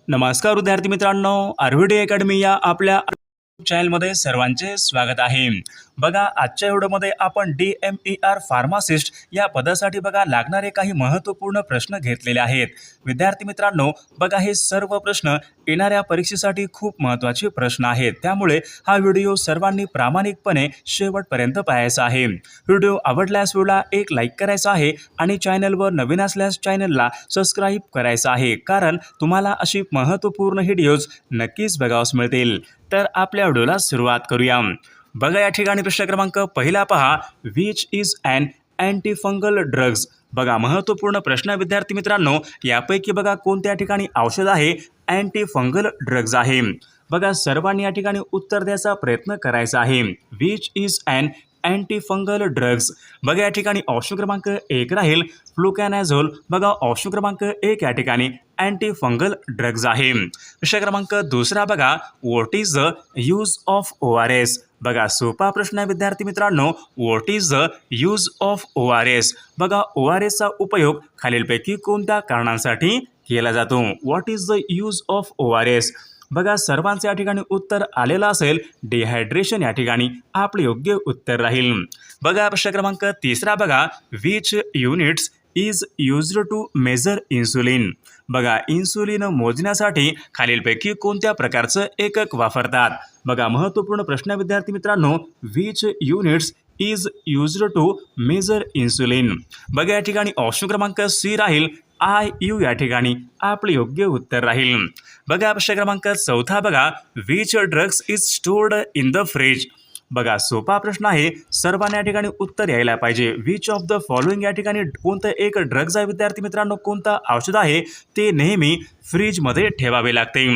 नमस्कार विद्यार्थी मित्रांनो, आरव्हीडी अकॅडमी या आपल्या चॅनलमध्ये सर्वांचे स्वागत आहे। बघा, आजच्या व्हिडिओमध्ये आपण DMER फार्मासिस्ट या पदासाठी बघा लागणारे काही महत्त्वपूर्ण प्रश्न घेतलेले आहेत। विद्यार्थी मित्रांनो, बघा हे सर्व प्रश्न येणाऱ्या परीक्षेसाठी खूप महत्त्वाचे प्रश्न आहेत, त्यामुळे हा व्हिडिओ सर्वांनी प्रामाणिकपणे शेवटपर्यंत पाहायचा आहे। व्हिडिओ आवडल्यास व्हिडिओला एक लाईक करायचा आहे आणि चॅनलवर नवीन असल्यास चॅनलला सबस्क्राईब करायचं आहे, कारण तुम्हाला अशी महत्त्वपूर्ण व्हिडिओज नक्कीच बघावयास मिळतील। तर आपल्या व्हिडिओला सुरुवात करूया। बघा, या ठिकाणी प्रश्न क्रमांक पहिला पहा, which is an anti fungal drugs. बघा, महत्त्वपूर्ण प्रश्न विद्यार्थी मित्रांनो, यापैकी बघा कोणत्या ठिकाणी औषध आहे अँटी फंगल ड्रग्ज आहे। बघा, सर्वांनी या ठिकाणी उत्तर द्यायचा प्रयत्न करायचा आहे। Which is an anti fungal drugs. बघा, या ठिकाणी ऑप्शन क्रमांक 1 राहील फ्लुकॅनाझोल। बघा, ऑप्शन क्रमांक 1 या ठिकाणी अँटी फंगल ड्रग्ज आहे। प्रश्न क्रमांक दुसरा बघा, what is the use of ORS। बघा, सोपा प्रश्न आहे विद्यार्थी मित्रांनो, what is the use of ORS। बघा, ORS चा उपयोग खालीलपैकी कोणत्या कारणांसाठी केला जातो। What is the use of ORS। बघा, सर्वांचे या ठिकाणी उत्तर आलेलं असेल डिहायड्रेशन, या ठिकाणी आपले योग्य उत्तर राहील। बघा, प्रश्न क्रमांक तिसरा बघा, which units is used to measure insulin. बघा, इन्सुलिन मोजण्यासाठी खालीलपैकी कोणत्या प्रकारचं एकक वापरतात। बघा, महत्त्वपूर्ण प्रश्न विद्यार्थी मित्रांनो, which units is used to measure insulin. बघा, या ठिकाणी ऑप्शन क्रमांक C राहील IU, या ठिकाणी आपले योग्य उत्तर राहील। बघा, प्रश्न क्रमांक चौथा बघा, which drugs is stored in the fridge. बघा, सोपा प्रश्न आहे, सर्वांना या ठिकाणी उत्तर यायला पाहिजे। विच ऑफ द फॉलोइंग या ठिकाणी कोणतं एक ड्रग्ज आहे विद्यार्थी मित्रांनो, कोणतं औषध आहे ते नेहमी फ्रीजमध्ये ठेवावे लागते।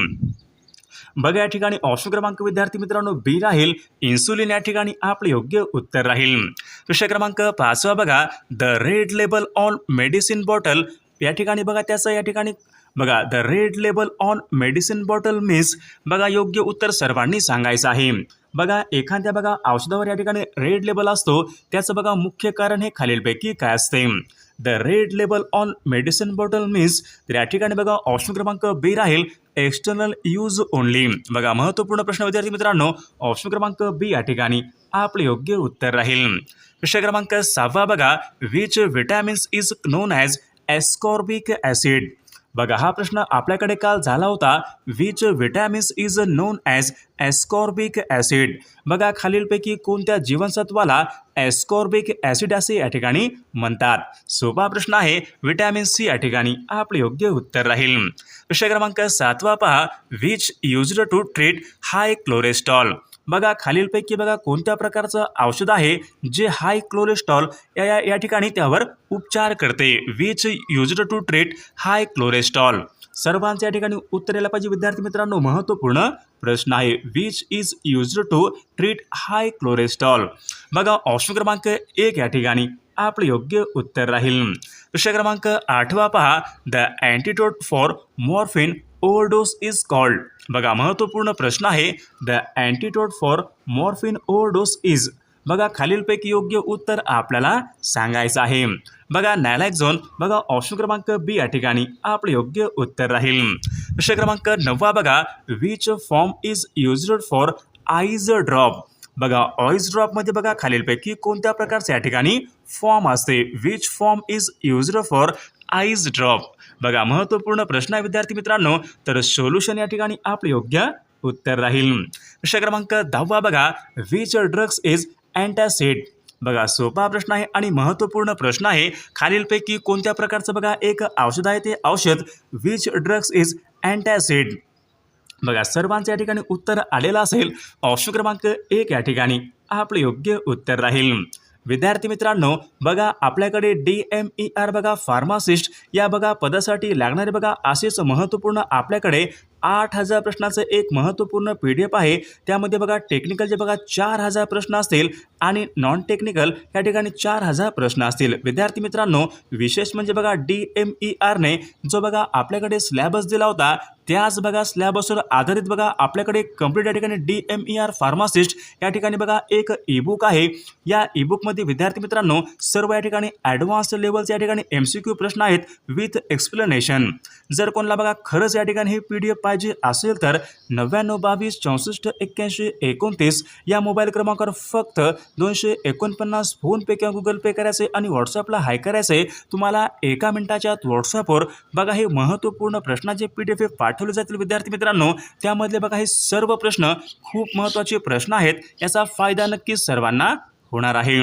बघा, या ठिकाणी ऑप्शन क्रमांक विद्यार्थी मित्रांनो B राहील इन्सुलिन, या ठिकाणी आपले योग्य उत्तर राहील। प्रश्न क्रमांक 5 बघा, the red label on medicine bottle. या ठिकाणी बघा त्याचं या ठिकाणी बघा, the red label on medicine bottle means. बघा, योग्य उत्तर सर्वांनी सांगायचं आहे। बघा, एखाद्या बघा औषधावर या ठिकाणी रेड लेबल असतो, त्याचं बघा मुख्य कारण हे खालीलपैकी काय असते। The red label on medicine bottle means, तर या ठिकाणी बघा ऑप्शन क्रमांक B राहील एक्सटर्नल यूज ओनली। बघा, महत्त्वपूर्ण प्रश्न विद्यार्थी मित्रांनो, ऑप्शन क्रमांक B या ठिकाणी आपले योग्य उत्तर राहील। प्रश्न क्रमांक 6 बघा, which vitamins is non as ascorbic acid. बघा, हा प्रश्न आपल्याकडे काल झाला होता, which vitamins is non as ascorbic acid. बघा, खालीलपैकी कोणत्या जीवनसत्वाला एस्कॉर्बिक ॲसिड असे या ठिकाणी म्हणतात। सोपा प्रश्न आहे, विटॅमिन C या ठिकाणी आपले योग्य उत्तर राहील। प्रश्न क्रमांक 7 पहा, which used to treat high cholesterol. बघा, खालीलपैकी बघा कोणत्या प्रकारचं औषध आहे जे हाय कोलेस्ट्रॉल या ठिकाणी त्यावर उपचार करते। Which used to treat high cholesterol. सर्वांच्या या ठिकाणी उत्तर यायला पाहिजे विद्यार्थी मित्रांनो, महत्त्वपूर्ण प्रश्न आहे। Which is used to treat high cholesterol. बघा, ऑप्शन क्रमांक 1 या ठिकाणी आपले योग्य उत्तर राहील। प्रश्न क्रमांक 8 पहा, the antidote for morphine overdose is called. बघा, महत्त्वपूर्ण प्रश्न आहे, the antidote for morphine overdose is. बघा, खालीलपैकी योग्य उत्तर आपल्याला सांगायचं आहे। बघा, नॅलॅक्झोन। बघा, ऑप्शन क्रमांक B या ठिकाणी आपले योग्य उत्तर राहील। प्रश्न क्रमांक 9 बघा, which form is used for eyes drop. बघा, ऑईज ड्रॉपमध्ये बघा खालीलपैकी कोणत्या प्रकारचे या ठिकाणी फॉर्म असते। Which form is used for eyes drop. बघा, महत्त्वपूर्ण प्रश्न आहे विद्यार्थी मित्रांनो, तर सोल्युशन या ठिकाणी आपले योग्य उत्तर राहील। प्रश्न क्रमांक 10 बघा, विच ड्रग्स इज अँटासिड। बघा, सोपा प्रश्न आहे आणि महत्त्वपूर्ण प्रश्न आहे, खालीलपैकी कोणत्या प्रकारचं बघा एक औषध आहे ते औषध विच ड्रग्स इज अँटासिड। बघा, सर्वांचे या ठिकाणी उत्तर आलेलं असेल, ऑप्शन क्रमांक 1 या ठिकाणी आपले योग्य उत्तर राहील। विद्यार्थी मित्रांनो, बघा आपल्याकडे DMER बघा फार्मासिस्ट या बघा पदासाठी लागणारे बघा असेच महत्त्वपूर्ण आपल्याकडे 8,000 प्रश्नाचं एक महत्त्वपूर्ण PDF आहे. त्यामध्ये बघा टेक्निकलचे बघा 4,000 प्रश्न असतील आणि नॉन टेक्निकल या ठिकाणी 4,000 प्रश्न असतील. विद्यार्थी मित्रांनो, विशेष म्हणजे बघा DMERने जो बघा आपल्याकडे सिलेबस दिला होता त्याच बघा स्लॅबसवर आधारित बघा आपल्याकडे कंप्लीट या ठिकाणी DMER फार्मासिस्ट या ठिकाणी बघा एक ईबुक आहे. या ईबुकमध्ये विद्यार्थी मित्रांनो सर्व या ठिकाणी ॲडव्हान्स लेवलचे या ठिकाणी MCQ प्रश्न आहेत विथ एक्सप्लेनेशन. जर कोणाला बघा खरंच या ठिकाणी हे PDF पाहिजे असेल तर 9922 64 81 29 या मोबाईल क्रमांकावर फक्त 249 फोनपे किंवा गुगल पे करायचे आणि व्हॉट्सअपला हाय करायचे. तुम्हाला 1 मिनिटाच्या आत व्हॉट्सअपवर बघा हे महत्त्वपूर्ण प्रश्नाचे PDF पाठवले जातील. विद्यार्थी मित्रांनो, त्यामधले बघा हे सर्व प्रश्न खूप महत्त्वाचे प्रश्न आहेत. याचा फायदा नक्कीच सर्वांना होणार आहे.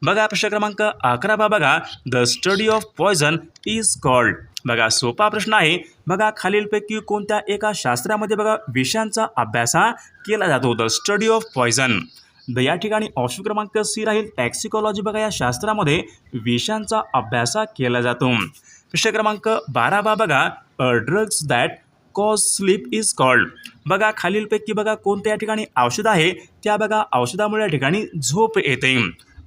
बघा प्रश्न क्रमांक 11 बघा, the study of poison is called. बघा सोपा प्रश्न आहे. बघा खालीलपैकी कोणत्या एका शास्त्रामध्ये बघा विषांचा अभ्यास केला जातो. The study of poison. या ठिकाणी ऑप्शन क्रमांक सी राहील टॅक्सिकॉलॉजी. बघा या शास्त्रामध्ये विषांचा अभ्यास केला जातो. प्रश्न क्रमांक 12 बघा, drugs that cause sleep is called. बघा खालीलपैकी बघा कोणत्या ठिकाणी औषध आहे त्या बघा औषधामुळे या ठिकाणी झोप येते.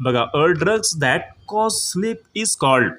बघा drugs that cause sleep is called.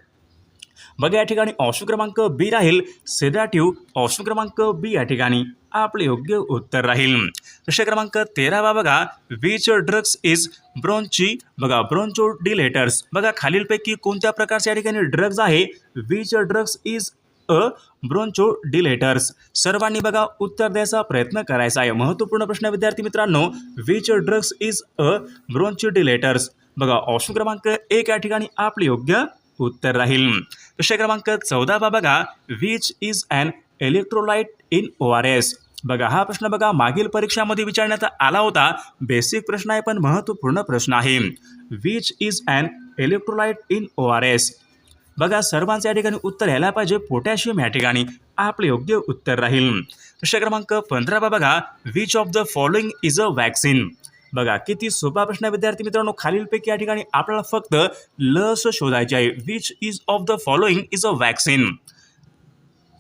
बघा या ठिकाणी ऑप्शन क्रमांक बी राहील सेडाटिव्ह. ऑप्शन क्रमांक बी या ठिकाणी आपले योग्य उत्तर राहील. प्रश्न क्रमांक 13 बघा, विच ड्रग्स इज ब्रोंची. बघा ब्रोंचोडिलेटर्स. बघा खालीलपैकी कोणत्या प्रकारचे या ठिकाणी ड्रग्ज आहे. Which drugs is bronchodilators. सर्वांनी बघा उत्तर द्यायचा प्रयत्न करायचा आहे. महत्त्वपूर्ण प्रश्न विद्यार्थी मित्रांनो, विच ड्रग्स इज ब्रोंचोडिलेटर्स. बघा ऑप्शन क्रमांक 1 या ठिकाणी आपले योग्य उत्तर राहील. प्रश्न क्रमांक 14 बघा, which is an electrolyte in ORS. बघा हा प्रश्न बघा मागील परीक्षामध्ये विचारण्यात आला होता. बेसिक प्रश्न आहे पण महत्त्वपूर्ण प्रश्न आहे. Which is an electrolyte in ORS. बघा सर्वांचं या ठिकाणी उत्तर यायला पाहिजे पोटॅशियम या ठिकाणी आपले योग्य उत्तर राहील. प्रश्न क्रमांक 15 बघा, which of the following is a vaccine. बघा किती सोपा प्रश्न विद्यार्थी मित्रांनो. खालीलपैकी या ठिकाणी आपल्याला फक्त लस शोधायची आहे. Which is of the following is a vaccine.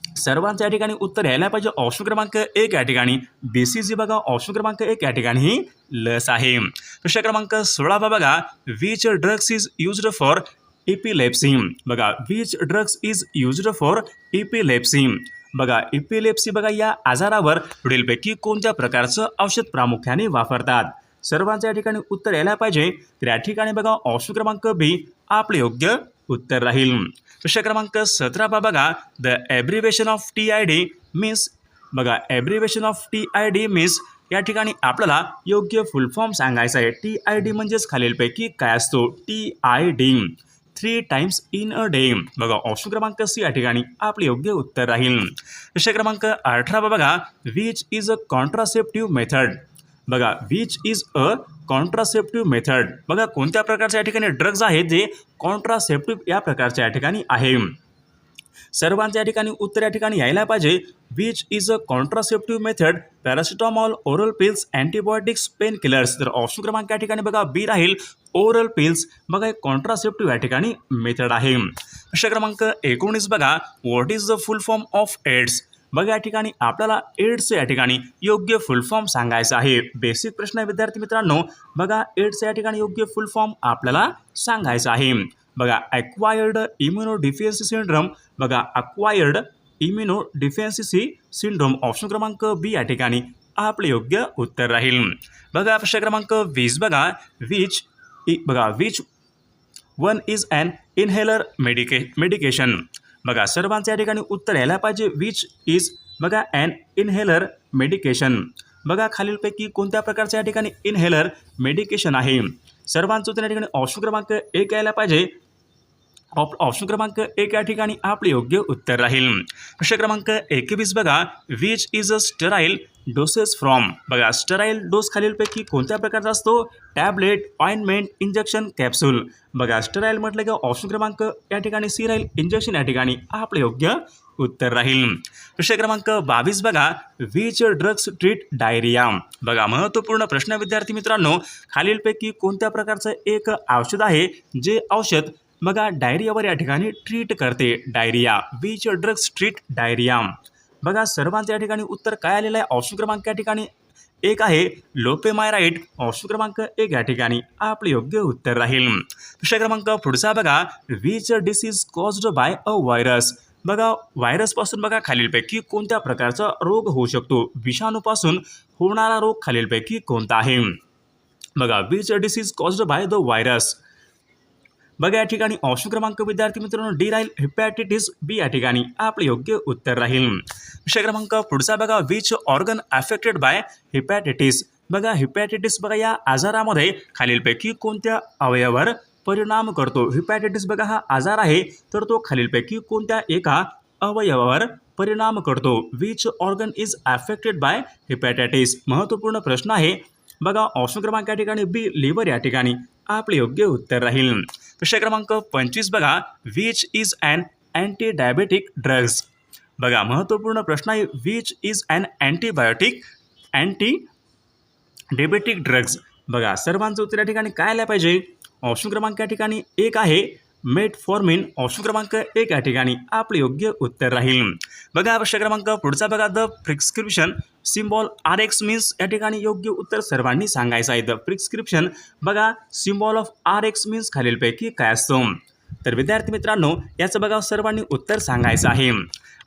सर्वांचं या ठिकाणी उत्तर यायला पाहिजे ऑप्शन क्रमांक 1 या ठिकाणी BCG. बघा ऑप्शन क्रमांक 1 या ठिकाणी ही लस आहे. प्रश्न क्रमांक 16 बघा, which drugs is used for epilepsy. बघा which drugs is used for epilepsy. बघा इपिलेप्सी बघा या आजारावर पुढीलपैकी कोणत्या प्रकारचं औषध प्रामुख्याने वापरतात. सर्वांचं या ठिकाणी उत्तर यायला पाहिजे. तर या ठिकाणी बघा ऑप्शन क्रमांक बी आपले योग्य उत्तर राहील. प्रश्न क्रमांक 17 बघा, द ॲब्रिव्हिएशन ऑफ TID मीन्स. बघा ॲब्रिव्हिएशन ऑफ TID मीन्स या ठिकाणी आपल्याला योग्य फुल फॉर्म सांगायचा आहे. TID म्हणजेच खालीलपैकी काय असतो. TID 3 times in a day. बघा ऑप्शन क्रमांक सी या ठिकाणी आपले योग्य उत्तर राहील. प्रश्न क्रमांक 18 बघा, which is a contraceptive method. बघा which is a contraceptive method. बघा कोणत्या प्रकारच्या या ठिकाणी ड्रग्ज आहेत जे कॉन्ट्रासेप्टिव्ह या प्रकारच्या या ठिकाणी आहे. सर्वांच्या या ठिकाणी उत्तर या ठिकाणी यायला पाहिजे. Which is a contraceptive method. Paracetamol, oral pills, antibiotics, pain killers. तर ऑप्शन क्रमांक या ठिकाणी बघा बी राहील ओरल पिल्स. बघा एक कॉन्ट्रासेप्टिव्ह या ठिकाणी मेथड आहे. प्रश्न क्रमांक 19 बघा, what is the full form of AIDS. बघा या ठिकाणी आपल्याला एड्सचं या ठिकाणी योग्य फुल फॉर्म सांगायचं आहे. बेसिक प्रश्न आहे विद्यार्थी मित्रांनो. बघा एड्सचं या ठिकाणी योग्य फुल फॉर्म आपल्याला सांगायचं आहे. बघा अक्वायर्ड इम्युनोडिफिशियन्सी सिंड्रोम. बघा अक्वायर्ड इम्युनोडिफिशियन्सी सिंड्रोम. ऑप्शन क्रमांक बी या ठिकाणी आपले योग्य उत्तर राहील. बघा प्रश्न क्रमांक 20 बघा, which one is an inhaler medication. बघा सर्वांचं या ठिकाणी उत्तर यायला पाहिजे. विच इज बघा ॲन इनहेलर मेडिकेशन. बघा खालीलपैकी कोणत्या प्रकारच्या या ठिकाणी इनहेलर मेडिकेशन आहे. सर्वांचं उत्तर या ठिकाणी ऑप्शन क्रमांक 1 यायला पाहिजे. ऑप्शन क्रमांक 1 या ठिकाणी आपले योग्य उत्तर राहील. प्रश्न क्रमांक 21 बघा, which is a sterile doses from. बघा स्टराईल डोस खालीलपैकी कोणत्या प्रकारचा असतो. Tablet, ointment, injection, capsule. बघा स्टराईल म्हटलं की ऑप्शन क्रमांक या ठिकाणी सी राहील. इंजेक्शन या ठिकाणी आपले योग्य उत्तर राहील. प्रश्न क्रमांक 22 बघा, विच ड्रग्स ट्रीट डायरिया. बघा महत्त्वपूर्ण प्रश्न विद्यार्थी मित्रांनो. खालीलपैकी कोणत्या प्रकारचं एक औषध आहे जे औषध बघा डायरियावर या ठिकाणी ट्रीट करते. Diarrhoea. Which drugs treat diarrhoea. बघा सर्वांचं या ठिकाणी उत्तर काय आलेलं आहे? ऑप्शन क्रमांक या ठिकाणी एक आहे लोपेमायराइट. ऑप्शन क्रमांक एक या ठिकाणी आपले योग्य उत्तर राहील. विषय क्रमांक पुढचा बघा, which disease caused by a virus. बघा व्हायरसपासून बघा खालीलपैकी कोणत्या प्रकारचा रोग होऊ शकतो? विषाणूपासून होणारा रोग खालीलपैकी कोणता आहे? बघा which disease caused by the virus. बघा या ठिकाणी ऑप्शन क्रमांक विद्यार्थी मित्रांनो डी राहील हेपॅटायटिस बी या ठिकाणी आपले योग्य उत्तर राहील. विषय क्रमांक पुढचा बघा, which organ affected by hepatitis. बघा हेपॅटायटिस बघा या आजारामध्ये खालीलपैकी कोणत्या अवयवावर परिणाम करतो? हेपॅटायटिस बघा हा आजार आहे तर तो खालीलपैकी कोणत्या एका अवयवावर परिणाम करतो? Which organ is affected by hepatitis. महत्त्वपूर्ण प्रश्न आहे. बघा ऑप्शन क्रमांक या ठिकाणी बी लिव्हर या ठिकाणी आपले योग्य उत्तर राहील. विषय क्रमांक 25 बघा, which is an anti diabetic drugs. बघा महत्त्वपूर्ण प्रश्न आहे. Which is an anti diabetic drugs. बघा सर्वांचं उत्तर या ठिकाणी काय आलं पाहिजे? ऑप्शन क्रमांक या ठिकाणी एक आहे मेटफॉर्मिन. ऑप्शन क्रमांक एक या ठिकाणी आपले योग्य उत्तर राहील. बघा विषय क्रमांक पुढचा बघा, the prescription symbol RX means या ठिकाणी योग्य उत्तर सर्वांनी सांगायचं आहे. द प्रिस्क्रिप्शन बघा सिम्बॉल ऑफ RX मीन्स खालीलपैकी काय असतो? तर विद्यार्थी मित्रांनो याचं बघा सर्वांनी उत्तर सांगायचं आहे.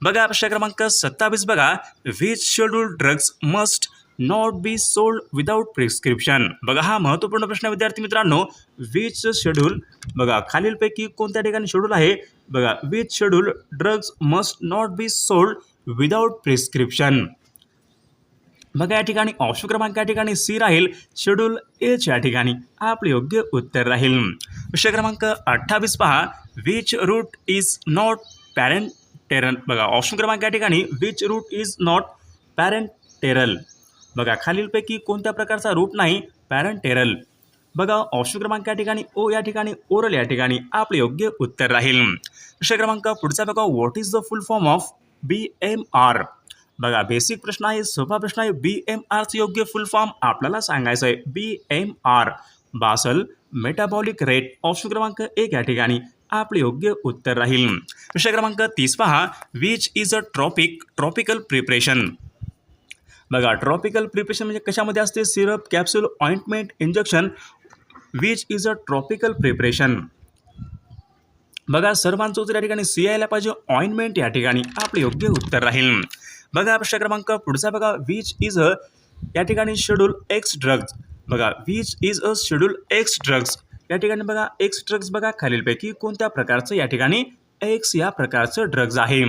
बघा विषय क्रमांक 27 बघा, which schedule drugs must not be sold without prescription. बघा हा महत्त्वपूर्ण प्रश्न आहे विद्यार्थी मित्रांनो. विच शेड्यूल बघा खालीलपैकी कोणत्या ठिकाणी शेड्यूल आहे? बघा which schedule drugs must not be sold without prescription. बघा या ठिकाणी ऑप्शन क्रमांक या ठिकाणी सी राहील शेड्यूल एच या ठिकाणी आपले योग्य उत्तर राहील. विषय क्रमांक 28 पहा, विच रूट इज नॉट पॅरेंटेरल. बघा ऑप्शन क्रमांक या ठिकाणी विच रूट इज नॉट पॅरेंटेरल. बघा खालीलपैकी कोणत्या प्रकारचा रूट नाही पॅरेंटेरल. बघा ऑप्शन क्रमांक या ठिकाणी ओ या ठिकाणी ओरल या ठिकाणी आपले योग्य उत्तर राहील. विषय क्रमांक पुढचा बघा, what is the full form of BMR. बघा बेसिक प्रश्न आहे, सोपा प्रश्न आहे. BMRचं योग्य फुल फॉर्म आपल्याला सांगायचं आहे. BMR basal metabolic rate. Option क्रमांक एक या ठिकाणी आपले योग्य उत्तर राहील. विषय क्रमांक 30 पहा, which is a tropical preparation. बघा ट्रॉपिकल प्रिपरेशन म्हणजे कशामध्ये असते? Syrup, capsule, ointment, injection. Which is a tropical preparation. बघा सर्वांचं उत्तर या ठिकाणी सी यायला पाहिजे. ऑइंटमेंट या ठिकाणी आपले योग्य उत्तर राहील. बघा प्रश्न क्रमांक पुढचा बघा, विच इज अ या ठिकाणी शेड्यूल एक्स ड्रग्ज. बघा which is a schedule x drugs या ठिकाणी बघा एक्स ड्रग्ज बघा खालीलपैकी कोणत्या प्रकारचं या ठिकाणी एक्स या प्रकारचं ड्रग्ज आहे?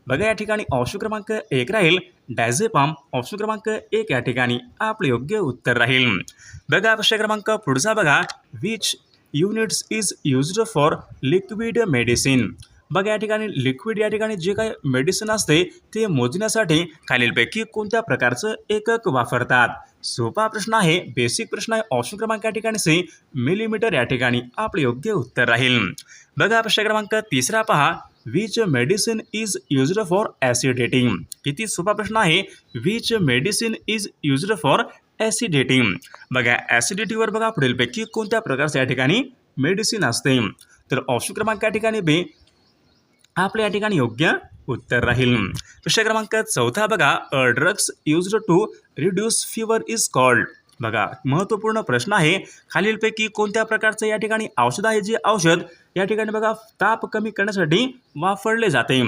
बघा या ठिकाणी ऑप्शन क्रमांक एक राहील डायझेपाम. ऑप्शन क्रमांक एक या ठिकाणी आपले योग्य उत्तर राहील. बघा प्रश्न क्रमांक पुढचा बघा, which units is used for liquid medicine. बघा या ठिकाणी लिक्विड या ठिकाणी जे काही मेडिसिन असते ते मोजण्यासाठी खालीलपैकी कोणत्या प्रकारचं एकक वापरतात? सोपा प्रश्न आहे, बेसिक प्रश्न आहे. ऑप्शन क्रमांक या ठिकाणी सी मिलीमीटर या ठिकाणी आपले योग्य उत्तर राहील. बघा प्रश्न क्रमांक तिसरा पहा, which medicine is used for acidity. किती सोपा प्रश्न आहे. Which medicine is used for acidity. बघा ॲसिडिटीवर बघा पुढीलपैकी कोणत्या प्रकारचं या ठिकाणी मेडिसिन असते? तर ऑप्शन क्रमांक या ठिकाणी बी आपल्या या ठिकाणी योग्य उत्तर राहील. विषय क्रमांक चौथा बघा, drugs used to reduce fever is called. बघा महत्त्वपूर्ण प्रश्न आहे. खालीलपैकी कोणत्या प्रकारचं या ठिकाणी औषध आहे जे औषध या ठिकाणी बघा ताप कमी करण्यासाठी वापरले जाते?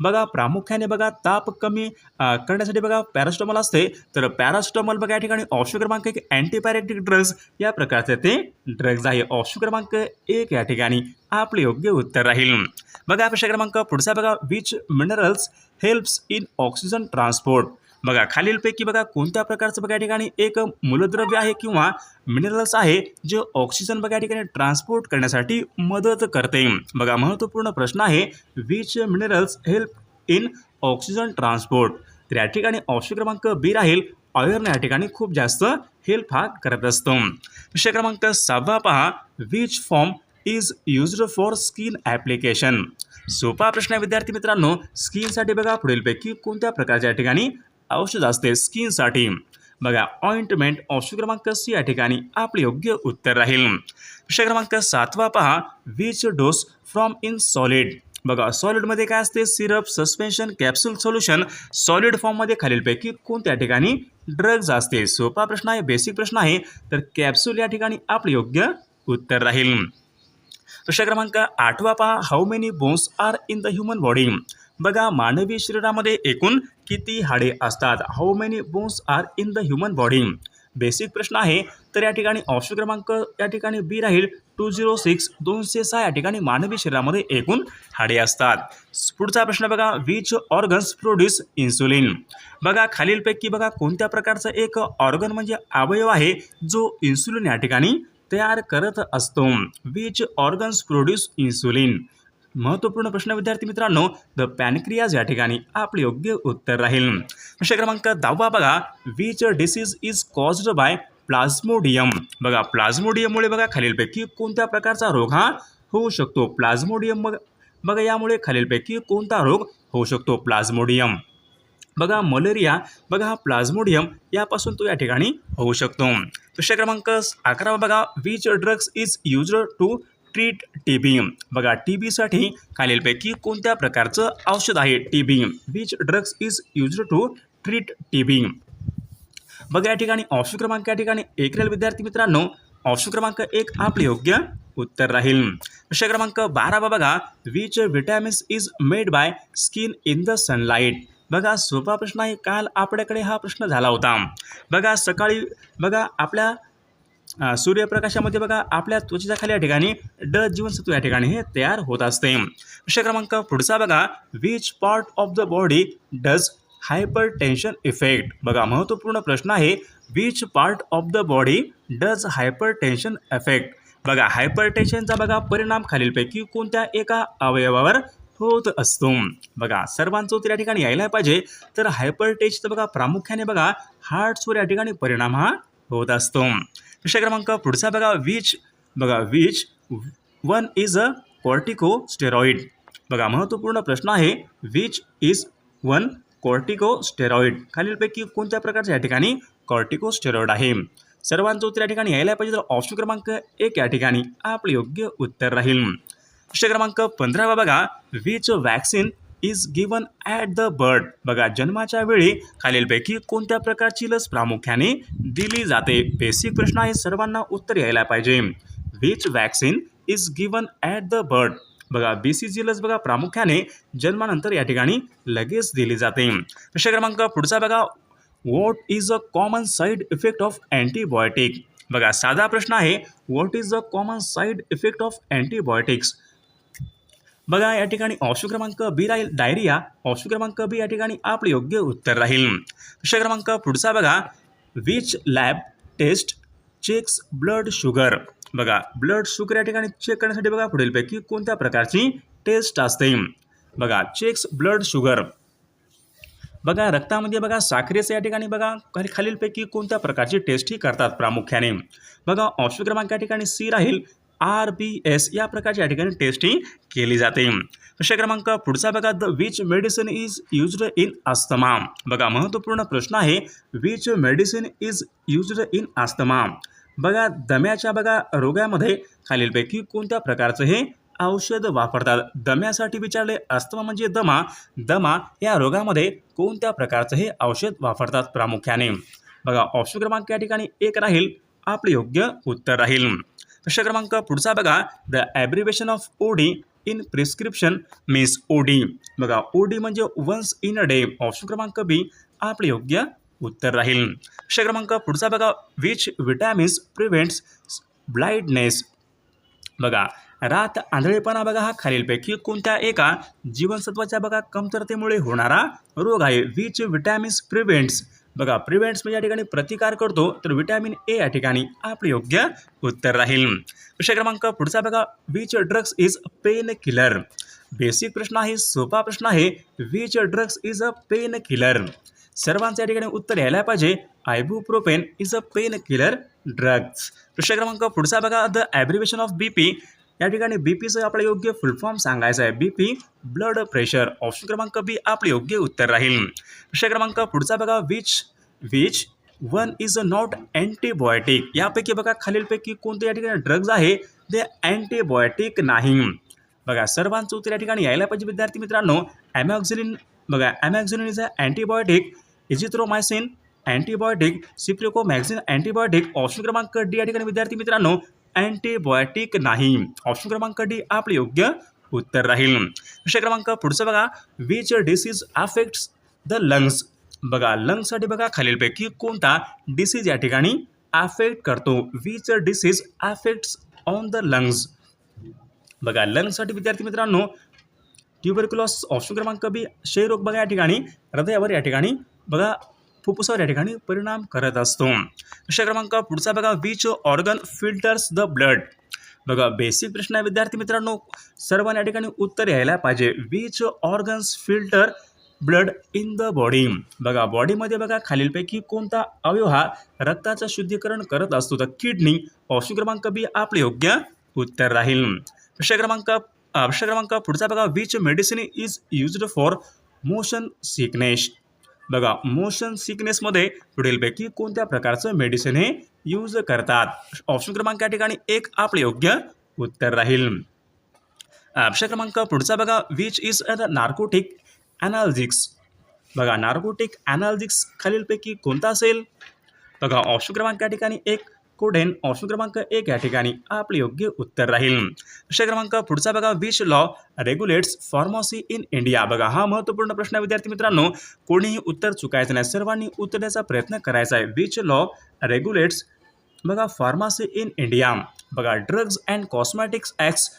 बघा प्रामुख्याने बघा ताप कमी करण्यासाठी बघा पॅरासिटामॉल असते. तर पॅरासिटामॉल बघा या ठिकाणी ऑप्शन क्रमांक एक अँटीपॅरेटिक ड्रग्ज या प्रकारचे ते ड्रग्ज आहे. ऑप्शन क्रमांक एक या ठिकाणी आपले योग्य उत्तर राहील. बघा विषय क्रमांक पुढचा बघा, which minerals helps in oxygen transport. बघा खालीलपैकी बघा कोणत्या प्रकारचं बघा या ठिकाणी एक मूलद्रव्य आहे किंवा मिनरल्स आहे जे ऑक्सिजन बघा या ठिकाणी ट्रान्सपोर्ट करण्यासाठी मदत करते? बघा महत्त्वपूर्ण प्रश्न आहे. Which minerals help in oxygen transport. तर या ठिकाणी ऑप्शन क्रमांक बी राहील आयर्न या ठिकाणी खूप जास्त हेल्प हा करत असतो. विषय क्रमांक 6 पहा, which form is used for skin application. सोपा प्रश्न आहे विद्यार्थी मित्रांनो. स्किनसाठी बघा पुढीलपैकी कोणत्या प्रकारच्या या ठिकाणी औषध असते स्किनसाठी? बघा ऑइंटमेंट. ऑप्शन क्रमांक सी या ठिकाणी आपले योग्य उत्तर राहील. विषय क्रमांक 7 पहा, which dose from in solid. बघा सॉलिडमध्ये काय असते, syrup, suspension, capsule, solution. Solid फॉर्ममध्ये खालीलपैकी कोणत्या ठिकाणी ड्रग्ज असते? सोपा प्रश्न आहे, बेसिक प्रश्न आहे. तर कॅप्सूल या ठिकाणी आपले योग्य उत्तर राहील. प्रश्न क्रमांक 8 पहा, how many bones are in the human body? बघा मानवी शरीरामध्ये एकूण किती हाडे असतात? How many bones are in the human body? Basic प्रश्न आहे. तर या ठिकाणी ऑप्शन क्रमांक या ठिकाणी बी राहील 206, 206 या ठिकाणी मानवी शरीरामध्ये एकूण हाडे असतात. पुढचा प्रश्न बघा, विच ऑर्गन्स प्रोड्यूस इन्सुलिन? बघा खालीलपैकी बघा कोणत्या प्रकारचा एक ऑर्गन म्हणजे अवयव आहे जो इन्सुलिन या ठिकाणी तयार करत असतो? Which organs produce insulin? महत्त्वपूर्ण प्रश्न विद्यार्थी मित्रांनो, द पॅनक्रियाज या ठिकाणी आपले योग्य उत्तर राहील. प्रश्न क्रमांक 10 बघा, which disease is caused by plasmodium? बघा प्लाझ्मोडियममुळे बघा खालीलपैकी कोणत्या प्रकारचा रोग हा होऊ शकतो? प्लाझ्मोडियम बघा यामुळे खालीलपैकी कोणता रोग होऊ शकतो? प्लाझ्मोडियम बघा मलेरिया बघा हा प्लाझ्मोडियम यापासून तो या ठिकाणी होऊ शकतो. प्रश्न क्रमांक 11 बघा, which drugs is used to treat TB? बघा टीबीसाठी खालीलपैकी कोणत्या प्रकारचं औषध आहे? TB. Which drugs is used to treat TB? बघा या ठिकाणी ऑप्शन क्रमांक या ठिकाणी 1 राहील विद्यार्थी मित्रांनो. ऑप्शन क्रमांक 1 आपले योग्य उत्तर राहील. प्रश्न क्रमांक 12 बघा, which vitamins is made by skin in the sunlight? बघा सोपा प्रश्न आहे, काल आपल्याकडे हा प्रश्न झाला होता. बघा सकाळी बघा आपल्या सूर्यप्रकाशामध्ये बघा आपल्या त्वचेच्या खाली या ठिकाणी ड जीवनसत्व या ठिकाणी हे तयार होत असते. प्रश्न क्रमांक पुढचा बघा, which part of the body does hyper tension effect? बघा महत्त्वपूर्ण प्रश्न आहे, which part of the body does hyper tension effect? बघा हायपर टेन्शनचा बघा परिणाम खालीलपैकी कोणत्या एका अवयवावर होत असतो? बघा सर्वांचं उत्तर या ठिकाणी यायला पाहिजे. तर हायपर टेन्शनचा बघा प्रामुख्याने बघा हार्ट्सवर या ठिकाणी परिणाम हा होत असतो. प्रश्न क्रमांक पुढचा बघा, which one is a corticosteroid? बघा महत्त्वपूर्ण प्रश्न आहे, विच इज वन कॉर्टिकोस्टेरॉइड? खालीलपैकी कोणत्या प्रकारच्या या ठिकाणी कॉर्टिकोस्टेरॉइड आहे? सर्वांचं उत्तर या ठिकाणी यायला पाहिजे. तर ऑप्शन क्रमांक 1 या ठिकाणी आपले योग्य उत्तर राहील. प्रश्न क्रमांक 15 बघा, which vaccine is given at the birth? बघा जन्माच्या वेळी खालीलपैकी कोणत्या प्रकारची लस प्रामुख्याने दिली जाते? बेसिक प्रश्न आहे, सर्वांना उत्तर यायला पाहिजे. Which vaccine is given at the birth? बघा BCG लस बघा प्रामुख्याने जन्मानंतर या ठिकाणी लगेच दिली जाते. प्रश्न क्रमांक पुढचा बघा, what is a common side effect of antibiotic? बघा साधा प्रश्न आहे, what is a common side effect of antibiotics? बघा या ठिकाणी ऑप्शन क्रमांक बी राहील डायरिया. ऑप्शन क्रमांक बी या ठिकाणी आपले योग्य उत्तर राहील. प्रश्न क्रमांक पुढचा बघा, which lab test checks blood sugar? बघा ब्लड शुगर या ठिकाणी चेक करण्यासाठी बघा पुढीलपैकी कोणत्या प्रकारची टेस्ट असते? बघा चेक्स ब्लड शुगर. बघा रक्तामध्ये बघा साखरेचं या ठिकाणी बघा खालीलपैकी कोणत्या प्रकारची टेस्ट ही करतात प्रामुख्याने? बघा ऑप्शन क्रमांक या ठिकाणी सी राहील RBS या प्रकारची या ठिकाणी टेस्ट ही केली जाते. प्रश्न क्रमांक पुढचा बघा, the which medicine is used in asthma? बघा महत्त्वपूर्ण प्रश्न आहे, which medicine is used in asthma? बघा दम्याच्या बघा रोगामध्ये खालीलपैकी कोणत्या प्रकारचं हे औषध वापरतात? दम्यासाठी विचारले, अस्थमा म्हणजे दमा या रोगामध्ये कोणत्या प्रकारचं हे औषध वापरतात प्रामुख्याने? बघा ऑप्शन क्रमांक या ठिकाणी 1 राहील आपले योग्य उत्तर राहील. प्रश्न क्रमांक पुढचा बघा, the abbreviation of OD in prescription means OD? बघा OD म्हणजे once in a day. Option क्रमांक बी आपले योग्य उत्तर राहील. प्रश्न क्रमांक पुढचा बघा, विच विटॅमिन्स प्रिव्हेंट्स ब्लाइंडनेस? बघा रात आंधळेपणा बघा हा खालीलपैकी कोणत्या एका जीवनसत्वाच्या बघा कमतरतेमुळे होणारा रोग आहे? Which vitamins prevents? बघा प्रिव्हेंट्स म्हणजे या ठिकाणी प्रतिकार करतो, तर विटॅमिन ए या ठिकाणी आपले योग्य उत्तर राहील. प्रश्न क्रमांक पुढचा बघा, which drugs is pain killer? Basic प्रश्न आहे, सोपा प्रश्न आहे, which drugs is a pain killer? सर्वांच्या ठिकाणी उत्तर यायला पाहिजे. Ibuprofen is a pain killer drugs. प्रश्न क्रमांक पुढचा बघा, द ॲब्रिवेशन ऑफ BP? या ठिकाणी बीपीचं आपलं योग्य फुल फॉर्म सांगायचं आहे. BP blood pressure. ऑप्शन क्रमांक बी आपले योग्य उत्तर राहील. प्रश्न क्रमांक पुढचा बघा, which one is not antibiotic? यापैकी बघा खालीलपैकी कोणते या ठिकाणी ड्रग्ज आहे ते अँटीबायोटिक नाही? बघा सर्वांचं उत्तर या ठिकाणी यायला पाहिजे विद्यार्थी मित्रांनो. ॲमॅक्झिलिन. बघा amoxicillin is a antibiotic. Azithromycin antibiotic. Ciprofloxacin antibiotic. Option क्रमांक डी या ठिकाणी विद्यार्थी मित्रांनो अँटीबायोटिक नाही. ऑप्शन क्रमांक डी आपले योग्य उत्तर राहील. विषय क्रमांक पुढचा बघा. Which disease affects the lungs. बघा लंग्ससाठी बघा खालीलपैकी कोणता डिसीज या ठिकाणी अफेक्ट करतो. Which disease affects on the lungs. बघा लंग्ससाठी विद्यार्थी मित्रांनो ट्युबरक्युलोस. ऑप्शन क्रमांक बी क्षयरोग बघा या ठिकाणी हृदयावर या ठिकाणी बघा फुफ्फुसावर या ठिकाणी परिणाम करत असतो. विषय क्रमांक पुढचा बघा. Which organ filters the blood. बघा बेसिक प्रश्न आहे विद्यार्थी मित्रांनो, सर्वांना या ठिकाणी उत्तर यायला पाहिजे. Which organs filter blood in the body. बघा बॉडीमध्ये बघा खालीलपैकी कोणता अवयव हा रक्ताचं शुद्धीकरण करत असतो. तर किडनी. ऑप्शन क्रमांक बी आपले योग्य उत्तर राहील. विषय क्रमांक पुढचा बघा. Which medicine is used for motion sickness. बघा मोशन सिकनेसमध्ये पुढीलपैकी कोणत्या प्रकारचं मेडिसिन हे यूज करतात. ऑप्शन क्रमांक या ठिकाणी एक आपले योग्य उत्तर राहील. विषय क्रमांक पुढचा बघा. Which is a narcotic analgesics. बघा नार्कोटिक ॲनाल्जिक्स खालीलपैकी कोणता असेल. बघा ऑप्शन क्रमांक या ठिकाणी एक कोडेन. ऑप्शन क्रमांक एक या ठिकाणी आपले योग्य उत्तर राहील. विषय क्रमांक पुढचा बघा. Which law रेग्युलेट्स pharmacy in India. बघा हा महत्त्वपूर्ण प्रश्न आहे विद्यार्थी मित्रांनो, कोणीही उत्तर चुकायचं नाही, सर्वांनी उत्तर द्यायचा प्रयत्न करायचा आहे. विच लॉ रेग्युलेट्स बघा फार्मसी इन इंडिया. बघा ड्रग्ज अँड कॉस्मॅटिक्स ॲक्ट्स.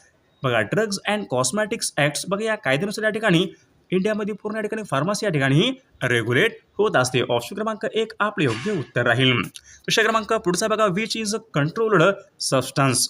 बघा ड्रग्ज अँड कॉस्मॅटिक्स ॲक्ट्स बघा या कायद्यानुसार या ठिकाणी इंडियामध्ये पूर्ण या ठिकाणी फार्मसी या ठिकाणी रेग्युलेट होत असते. ऑप्शन क्रमांक एक आपले योग्य उत्तर राहील. विषय क्रमांक पुढचा बघा. Which is a controlled substance.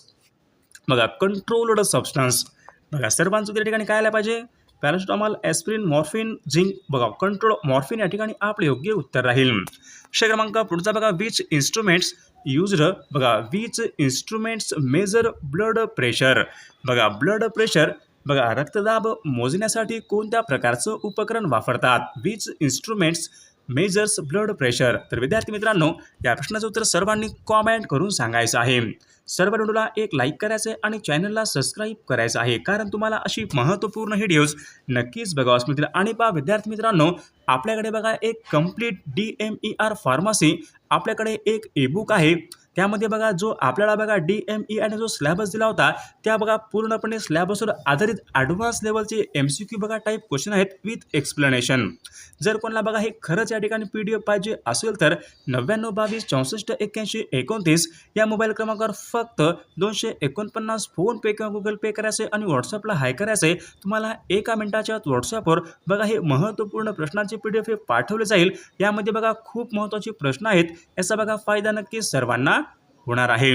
बघा कंट्रोल्ड सबस्टन्स. बघा सर्वांचं उत्तर या ठिकाणी काय आलं पाहिजे. Paracetamol, aspirin, morphine, zinc. बघा कंट्रोल मॉर्फिन या ठिकाणी आपले योग्य उत्तर राहील. विषय क्रमांक पुढचा बघा. Which instruments used. बघा which instruments measure blood pressure. बघा ब्लड प्रेशर बघा रक्तदाब मोजण्यासाठी कोणत्या प्रकारचं उपकरण वापरतात. Which instruments measures blood pressure. तर विद्यार्थी मित्रांनो या प्रश्नाचं उत्तर सर्वांनी कॉमेंट करून सांगायचं आहे. सर्व व्हिडिओला एक लाईक करायचं आहे आणि चॅनलला सबस्क्राईब करायचं आहे, कारण तुम्हाला अशी महत्त्वपूर्ण व्हिडिओज नक्कीच बघावास मिळतील. आणि पहा विद्यार्थी मित्रांनो आपल्याकडे बघा एक कंप्लीट DMER फार्मसी आपल्याकडे एक ईबुक आहे. त्यामध्ये बघा जो आपल्याला बघा DME आणि जो सिलेबस दिला होता त्या बघा पूर्णपणे सिलेबसवर आधारित ॲडव्हान्स लेवलचे MCQ बघा टाईप क्वेश्चन आहेत विथ एक्सप्लेनेशन. जर कोणाला बघा हे खरंच या ठिकाणी PDF पाहिजे असेल तर 9922648129 या मोबाईल क्रमांकावर फक्त 249 फोनपे किंवा गुगल पे करायचे आणि व्हॉट्सअपला हाय करायचे. तुम्हाला एका मिनिटाच्या व्हॉट्सअपवर बघा हे महत्त्वपूर्ण प्रश्नांचे PDF हे पाठवले जाईल. यामध्ये बघा खूप महत्त्वाचे प्रश्न आहेत. याचा बघा फायदा नक्कीच सर्वांना होणार आहे.